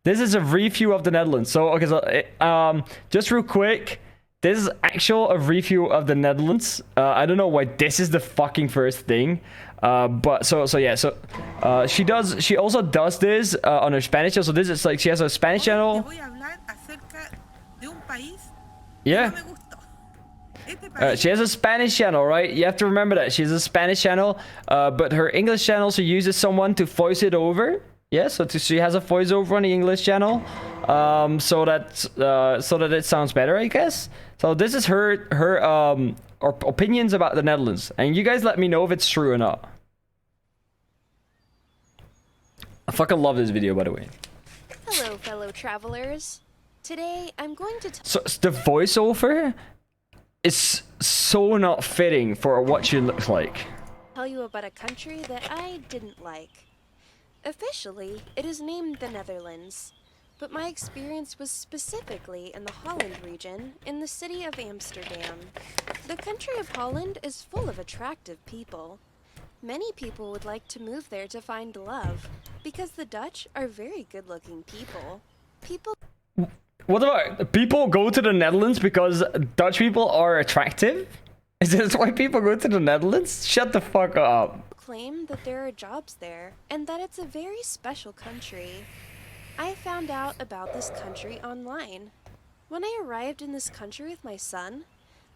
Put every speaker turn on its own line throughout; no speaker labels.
This is a review of the Netherlands. So okay, so just real quick, this is actual a review of the Netherlands. I don't know why this is the fucking first thing. But yeah, she also does this on her Spanish channel. So this is like she has a Spanish channel. Yeah. She has a Spanish channel, right? You have to remember that she has a Spanish channel, but her English channel she uses someone to voice it over. Yeah, so she has a voiceover on the English channel, so that it sounds better, I guess. So this is her opinions about the Netherlands, and you guys let me know if it's true or not. I fucking love this video, by the way.
Hello, fellow travelers. Today I'm going to
so the voiceover is so not fitting for what she looks like.
Tell you about a country that I didn't like. Officially, it is named the Netherlands, but my experience was specifically in the Holland region in the city of Amsterdam. The country of Holland is full of attractive people. Many people would like to move there to find love, because the Dutch are very good-looking people.
What about people go to the Netherlands because Dutch people are attractive? Is this why people go to the Netherlands? Shut the fuck up.
Claim that there are jobs there and that it's a very special country. I found out about this country online. When I arrived in this country with my son,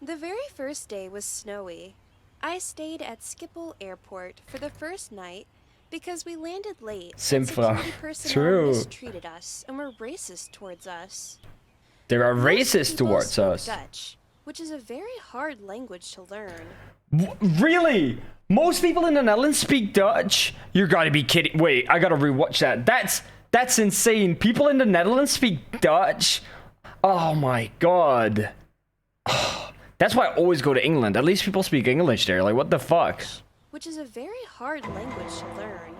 the very first day was snowy. I stayed at Schiphol Airport for the first night because we landed late. Security personnel mistreated us and were racist towards us.
They are racist towards us.
Dutch, which is a very hard language to learn.
Really? Most people in the Netherlands speak Dutch? You gotta be kidding. Wait, I gotta rewatch that. That's insane. People in the Netherlands speak Dutch? Oh my god. That's why I always go to England. At least people speak English there. Like, what the fuck?
Which is a very hard language to learn.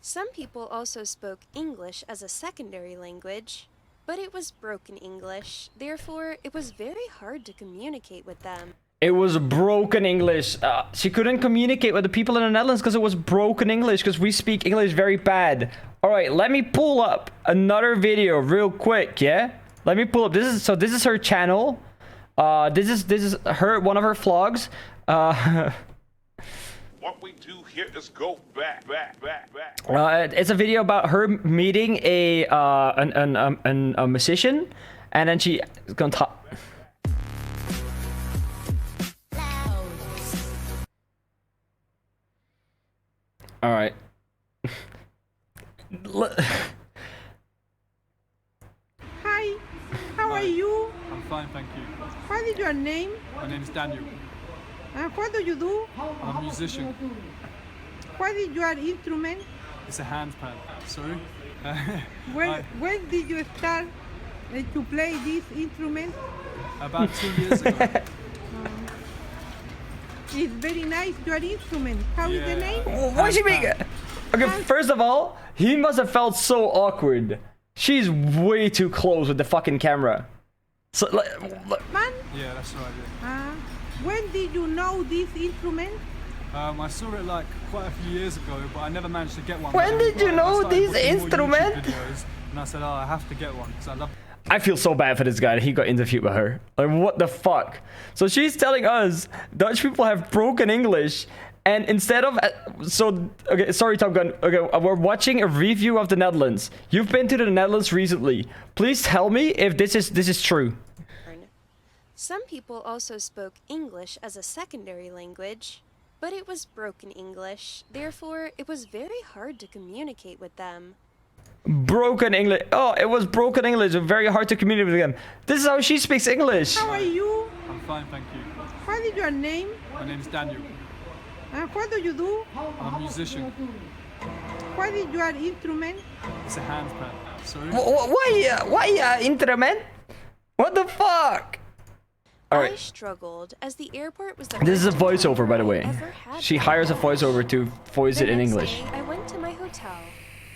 Some people also spoke English as a secondary language, but it was broken English. Therefore, it was very hard to communicate with them.
It was broken English. She couldn't communicate with the people in the Netherlands because it was broken English, because we speak English very bad. All right, let me pull up another video real quick, yeah? Let me pull up. This is her channel. This is one of her vlogs.
What we do here is go back.
It's a video about her meeting a musician, and then she's gonna talk. All right.
Hi, how are you?
I'm fine, thank you.
What is your name?
My name is Daniel.
And what do you do?
I'm a musician.
What is your instrument?
It's a handpan. Sorry?
When did you start to play this instrument?
About 2 years ago.
It's very nice, your instrument. How is the name?
What she mean? Okay, first of all, he must have felt so awkward. She's way too close with the fucking camera. So,
Man?
Yeah, that's right, yeah.
When did you know this instrument?
I saw it like quite a few years ago, but I never managed to get one.
When did you know this instrument?
And I said, oh, I have to get one, because I love.
I feel so bad for this guy that he got interviewed by her. Like, what the fuck? So she's telling us Dutch people have broken English, and instead of okay, sorry, Top Gun. Okay, we're watching a review of the Netherlands. You've been to the Netherlands recently. Please tell me if this is true.
Some people also spoke English as a secondary language, but it was broken English. Therefore, it was very hard to communicate with them.
Broken English. Oh, it was broken English. Very hard to communicate with them. This is how she speaks English.
How are you?
I'm fine, thank you.
What is your name?
My name is Daniel.
And what do you do?
I'm a musician.
What is your instrument?
It's a handpan. Sorry?
Why instrument? What the fuck? All right.
I struggled as the airport was the
This is a
first
voiceover, by the
time
way.
I ever had
She
one.
hires a voiceover to voice it in
next
English.
day, I went to my hotel,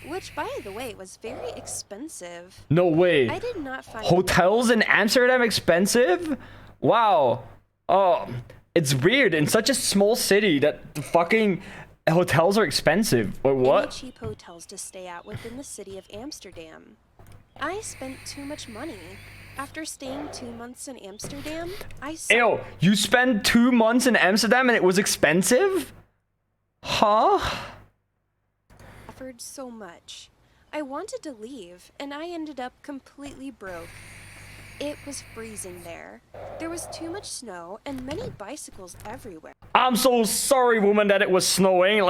which, by the way, was very expensive.
No way.
I did not find
Hotels in Amsterdam expensive? Wow. Oh, it's weird. In such a small city that the fucking hotels are expensive. Wait,
any
what?
cheap hotels to stay at within the city of Amsterdam. I spent too much money. After staying 2 months in Amsterdam, I
Ew, you spent 2 months in Amsterdam and it was expensive? Huh?
suffered so much. I wanted to leave, and I ended up completely broke. It was freezing there. There was too much snow and many bicycles everywhere.
I'm so sorry, woman, that it was snowing.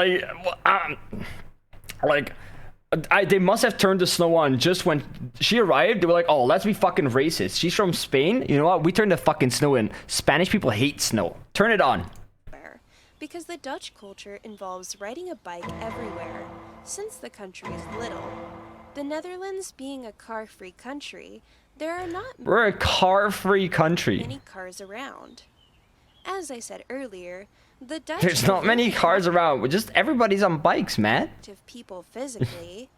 They must have turned the snow on just when she arrived. They were like, oh, let's be fucking racist. She's from Spain. You know what? We turned the fucking snow in. Spanish people hate snow. Turn it on.
Because the Dutch culture involves riding a bike everywhere, since the country is little. The Netherlands being a car-free country, there are not
We're a car-free country.
many cars around. As I said earlier, the Dutch
There's not many cars around. Just everybody's on bikes, man.
active people physically,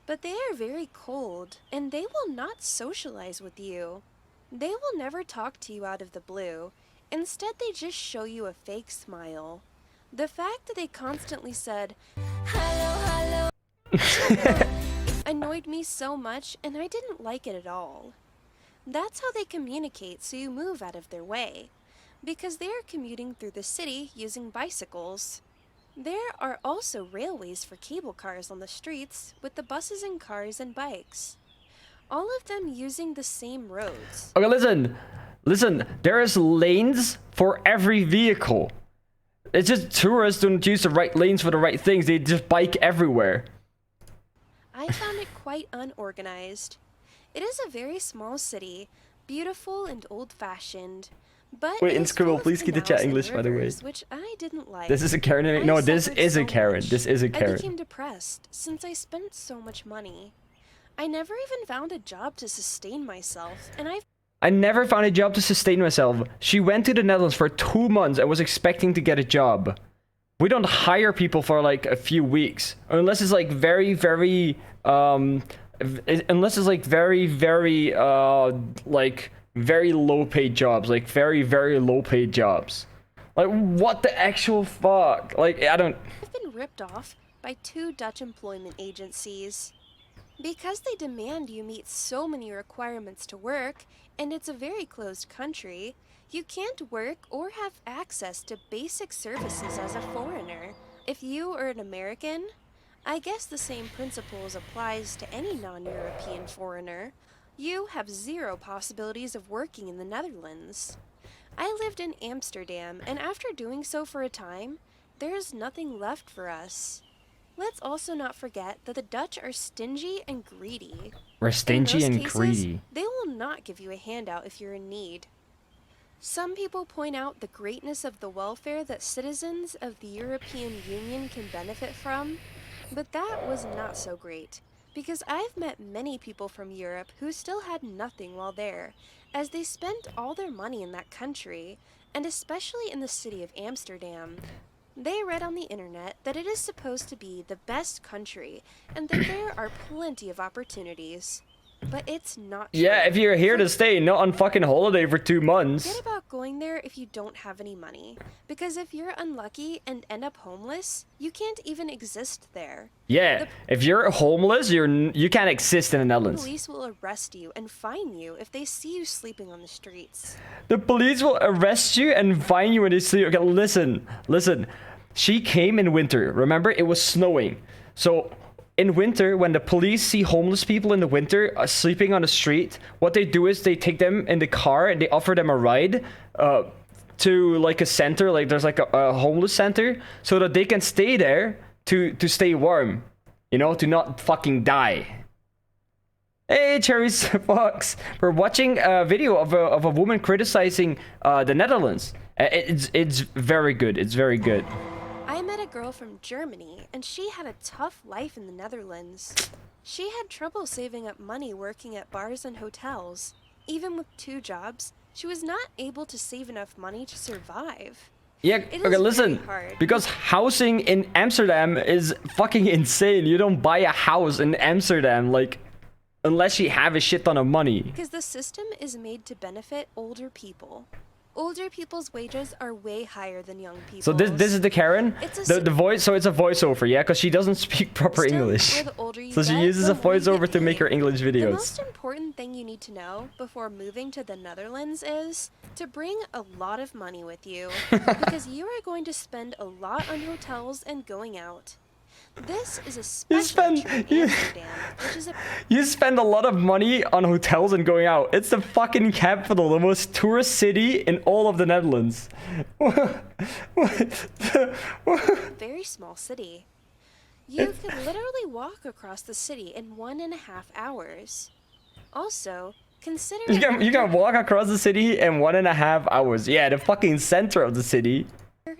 but they are very cold, and they will not socialize with you. They will never talk to you out of the blue. Instead, they just show you a fake smile. The fact that they constantly said, hello, hello, annoyed me so much, and I didn't like it at all. That's how they communicate, so you move out of their way, because they are commuting through the city using bicycles. There are also railways for cable cars on the streets, with the buses and cars and bikes. All of them using the same roads.
Okay, listen. There is lanes for every vehicle. It's just tourists don't use the right lanes for the right things. They just bike everywhere.
I found it quite unorganized. It is a very small city, beautiful and old-fashioned, but
Wait,
it
in
is
school,
full of
please keep the chat
canals and
English, by the way.
rivers, which I didn't like.
This is a Karen.
I
No, this
suffered
is a
so
Karen.
much.
This is a
I
Karen.
became depressed since I spent so much money. I never even found a job to sustain myself, and
I never found a job to sustain myself. She went to the Netherlands for 2 months and was expecting to get a job. We don't hire people for like a few weeks. Unless it's like very low paid jobs. Like very low paid jobs. Like what the actual fuck? Like I don't...
I've been ripped off by 2 Dutch employment agencies. Because they demand you meet so many requirements to work, and it's a very closed country, you can't work or have access to basic services as a foreigner. If you are an American, I guess the same principles applies to any non-European foreigner. You have 0 possibilities of working in the Netherlands. I lived in Amsterdam, and after doing so for a time, there's nothing left for us. Let's also not forget that the Dutch are stingy and greedy.
We're stingy
In
and
most
greedy.
cases, they will not give you a handout if you're in need. Some people point out the greatness of the welfare that citizens of the European Union can benefit from, but that was not so great, because I've met many people from Europe who still had nothing while there, as they spent all their money in that country, and especially in the city of Amsterdam. They read on the internet that it is supposed to be the best country, and that there are plenty of opportunities. But it's not true.
Yeah, if you're here to stay, not on fucking holiday for 2 months.
Forget about going there if you don't have any money. Because if you're unlucky and end up homeless, you can't even exist there.
Yeah, if you're homeless, you can't exist in the
The
Netherlands.
police will arrest you and fine you if they see you sleeping on the streets.
The police will arrest you and fine you when they see you. Okay, listen. She came in winter. Remember, it was snowing. So in winter, when the police see homeless people in the winter sleeping on the street, what they do is they take them in the car and they offer them a ride to like a center, like there's like a homeless center, so that they can stay there to stay warm, you know, to not fucking die. Hey, Cherry's Fox. We're watching a video of a woman criticizing the Netherlands. It's very good. It's very good.
I met a girl from Germany, and she had a tough life in the Netherlands. She had trouble saving up money working at bars and hotels. Even with 2 jobs, she was not able to save enough money to survive.
Yeah,
It
okay,
is
listen.
very hard.
Because housing in Amsterdam is fucking insane. You don't buy a house in Amsterdam, like, unless you have a shit ton of money.
Because the system is made to benefit older people. Older people's wages are way higher than young people's.
So this is the Karen.
It's a
The voice. So it's a voiceover, yeah, because she doesn't speak proper
Still,
English.
where the older you
So she
get,
uses
the
a
more you get
voiceover to make her
paid.
English
The
videos.
most important thing you need to know before moving to the Netherlands is to bring a lot of money with you, because you are going to spend a lot on hotels and going out. This is especially true in Amsterdam, which is a
You spend a lot of money on hotels and going out. It's the fucking capital, the most tourist city in all of the Netherlands.
very small city. You could literally walk across the city in 1.5 hours. Also, consider
You can walk across the city in 1.5 hours. Yeah, the fucking center of the city.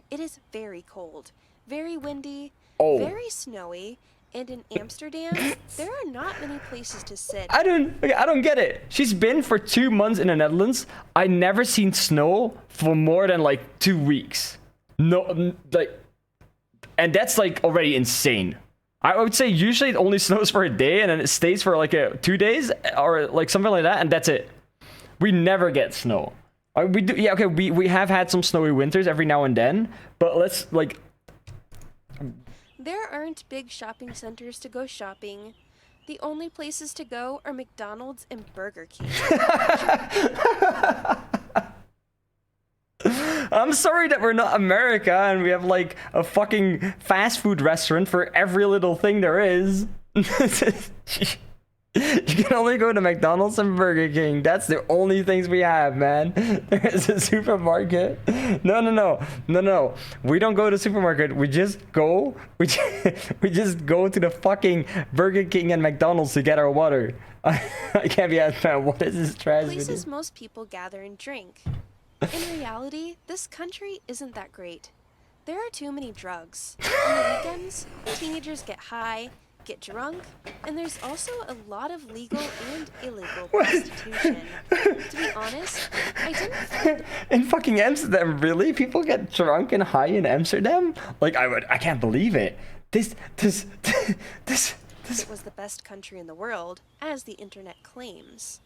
it is very cold, very windy,
Oh.
very snowy, and in Amsterdam, there are not many places to sit.
I don't get it. She's been for 2 months in the Netherlands. I never seen snow for more than like 2 weeks. No, like, and that's like already insane. I would say usually it only snows for a day and then it stays for like 2 days or like something like that, and that's it. We never get snow. We do, yeah, okay. We have had some snowy winters every now and then, but let's like.
There aren't big shopping centers to go shopping. The only places to go are McDonald's and Burger King.
I'm sorry that we're not America and we have like a fucking fast food restaurant for every little thing there is. You can only go to McDonald's and Burger King. That's the only things we have, man. There is a supermarket. No. We don't go to supermarket. We just go. We just go to the fucking Burger King and McDonald's to get our water. I can't be asked, man. What is this trash video?
Places most people gather and drink. In reality, this country isn't that great. There are too many drugs. On the weekends, teenagers get high, get drunk, and there's also a lot of legal and illegal prostitution. To be honest, I didn't find
In fucking Amsterdam, really? People get drunk and high in Amsterdam? Like, I can't believe it. This.
it was the best country in the world, as the internet claims.